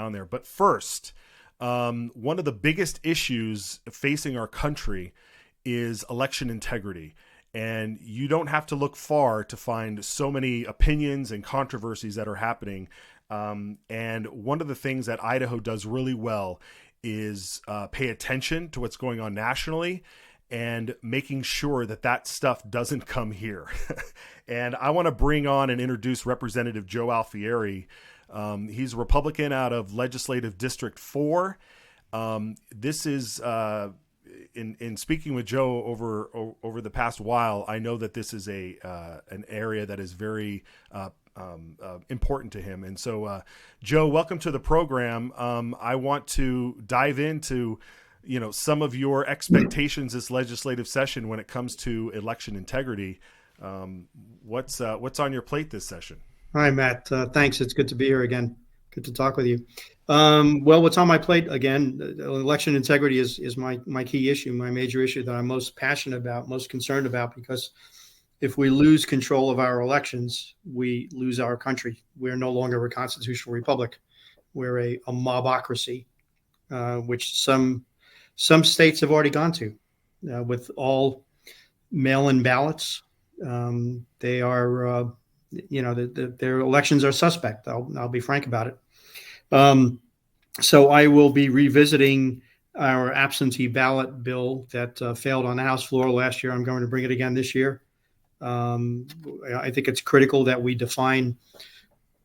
down there. But first, one of the biggest issues facing our country is election integrity. And you don't have to look far to find so many opinions and controversies that are happening. And one of the things that Idaho does really well is pay attention to what's going on nationally and making sure that that stuff doesn't come here. And I want to bring on and introduce Representative Joe Alfieri. He's a Republican out of Legislative District 4. This is in speaking with Joe over the past while, I know that this is an area that is very important to him. And so, Joe, welcome to the program. I want to dive into some of your expectations this legislative session when it comes to election integrity. What's on your plate this session? Hi, Matt. Thanks. It's good to be here again. Good to talk with you. Well, what's on my plate again? Election integrity is my key issue, my major issue that I'm most passionate about, most concerned about, because if we lose control of our elections, we lose our country. We're no longer a constitutional republic. We're a mobocracy, which some states have already gone to, with all mail-in ballots. They are, their elections are suspect. I'll be frank about it. So I will be revisiting our absentee ballot bill that failed on the House floor last year. I'm going to bring it again this year. I think it's critical that we define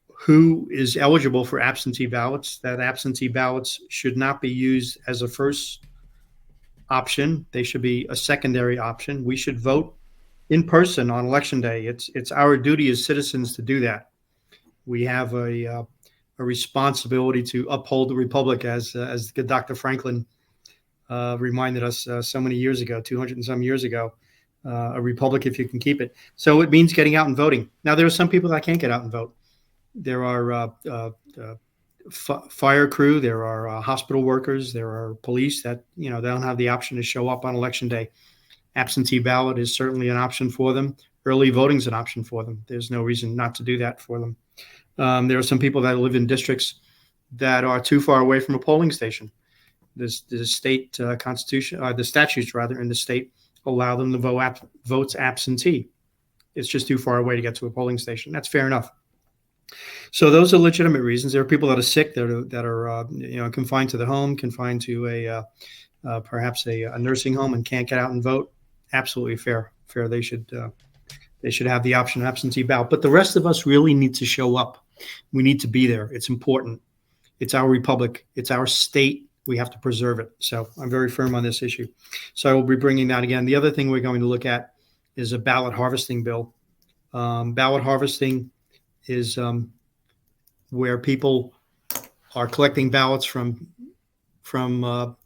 who is eligible for absentee ballots, that absentee ballots should not be used as a first option. They should be a secondary option. We should vote in person on election day. It's our duty as citizens to do that. We have a responsibility to uphold the republic, as Dr. Franklin reminded us so many years ago, 200 and some years ago. A republic if you can keep it. So it means getting out and voting. Now, there are some people that can't get out and vote. There are fire crew, there are hospital workers, there are police that they don't have the option to show up on election day. Absentee ballot is certainly an option for them. Early voting is an option for them. There's no reason not to do that for them. There are some people that live in districts that are too far away from a polling station. The state constitution, the statutes rather, in the state allow them to vote absentee. It's just too far away to get to a polling station. That's fair enough. So those are legitimate reasons. There are people that are sick, that are confined to the home, confined to perhaps a nursing home, and can't get out and vote. Absolutely fair. They should have the option of absentee ballot. But the rest of us really need to show up. We need to be there. It's important. It's our republic. It's our state. We have to preserve it. So I'm very firm on this issue. So I will be bringing that again. The other thing we're going to look at is a ballot harvesting bill. Ballot harvesting is where people are collecting ballots from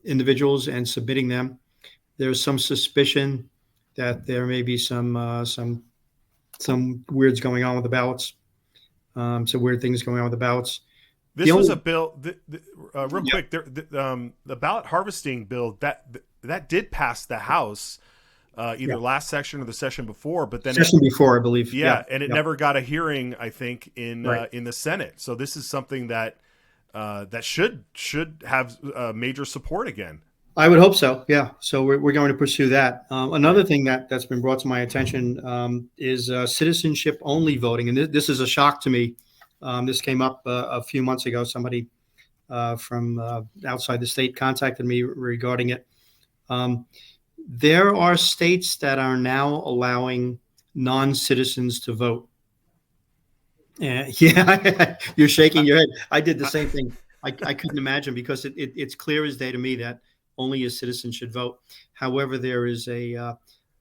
individuals and submitting them. There's some suspicion that there may be some weirds going on with the ballots, some weird things going on with the ballots. This was a bill, real quick, the ballot harvesting bill, that did pass the House either last session or the session before, but then before, I believe. And it never got a hearing, I think, in the Senate. So this is something that should have major support again. I would hope so. Yeah. So we're going to pursue that. Another thing that's been brought to my attention is citizenship only voting. And this is a shock to me. This came up a few months ago. Somebody from outside the state contacted me regarding it. There are states that are now allowing non-citizens to vote. Yeah, you're shaking your head. I did the same thing. I couldn't imagine, because it's clear as day to me that only a citizen should vote. However, there is a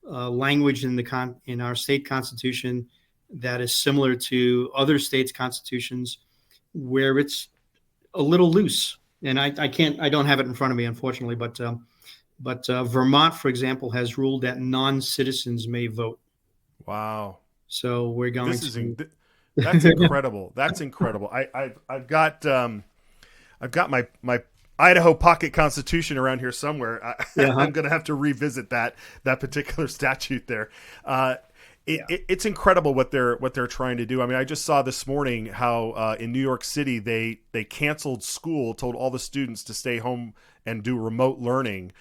language in our state constitution that is similar to other states' constitutions, where it's a little loose. And I don't have it in front of me, unfortunately, but Vermont, for example, has ruled that non-citizens may vote. Wow. So we're going that's incredible. That's incredible. I've got my Idaho pocket constitution around here somewhere. I'm going to have to revisit that particular statute there. It's incredible what they're trying to do. I mean, I just saw this morning how in New York City they canceled school, told all the students to stay home and do remote learning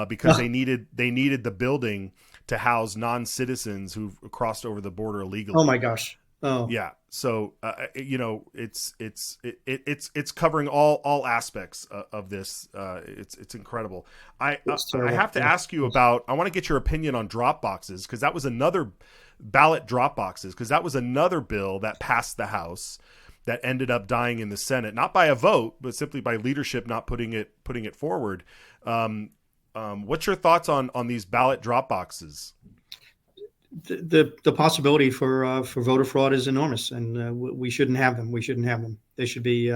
because they needed the building to house non-citizens who've crossed over the border illegally. Oh my gosh. Oh yeah. So it's covering all aspects of this. It's incredible. I have to ask you about. I want to get your opinion on drop boxes because that was another ballot drop boxes because that was another bill that passed the House that ended up dying in the Senate, not by a vote, but simply by leadership not putting it forward. What's your thoughts on these ballot drop boxes? The possibility for voter fraud is enormous, and we shouldn't have them. We shouldn't have them. They should be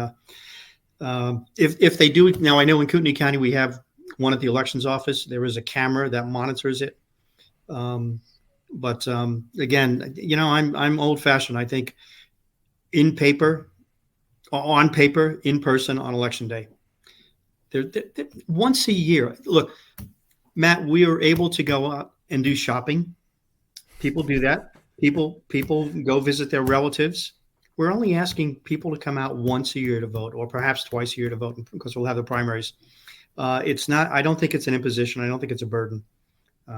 if they do. Now I know in Kootenai County we have one at the elections office. There is a camera that monitors it. But again, I'm old fashioned. I think on paper, in person on election day. They're once a year. Look, Matt, we are able to go out and do shopping. People do that. People go visit their relatives. We're only asking people to come out once a year to vote, or perhaps twice a year to vote, because we'll have the primaries. It's not. I don't think it's an imposition. I don't think it's a burden.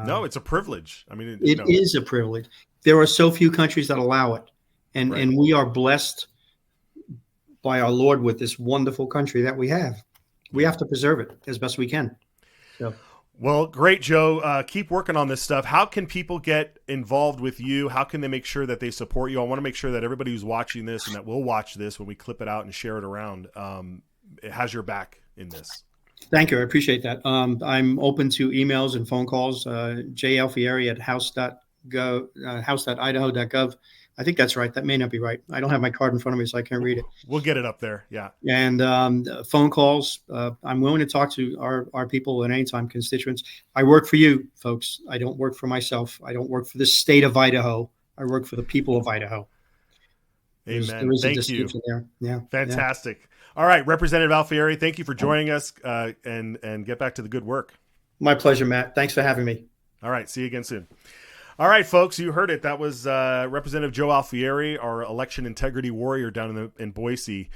No, it's a privilege. I mean, it is a privilege. There are so few countries that allow it, and we are blessed by our Lord with this wonderful country that we have. We have to preserve it as best we can. So. Well, great, Joe. Keep working on this stuff. How can people get involved with you? How can they make sure that they support you? I want to make sure that everybody who's watching this and that will watch this when we clip it out and share it around, it has your back in this. Thank you. I appreciate that. I'm open to emails and phone calls. Alfieri at house.idaho.gov. I think that's right. That may not be right. I don't have my card in front of me, so I can't read it. We'll get it up there. Yeah. And phone calls. I'm willing to talk to our people at any time, constituents. I work for you, folks. I don't work for myself. I don't work for the state of Idaho. I work for the people of Idaho. Amen. There is Thank a distinction you. There. Yeah. Fantastic. Yeah. All right, Representative Alfieri, thank you for joining us, and get back to the good work. My pleasure, Matt. Thanks for having me. All right. See you again soon. All right, folks, you heard it. That was Representative Joe Alfieri, our election integrity warrior down in Boise.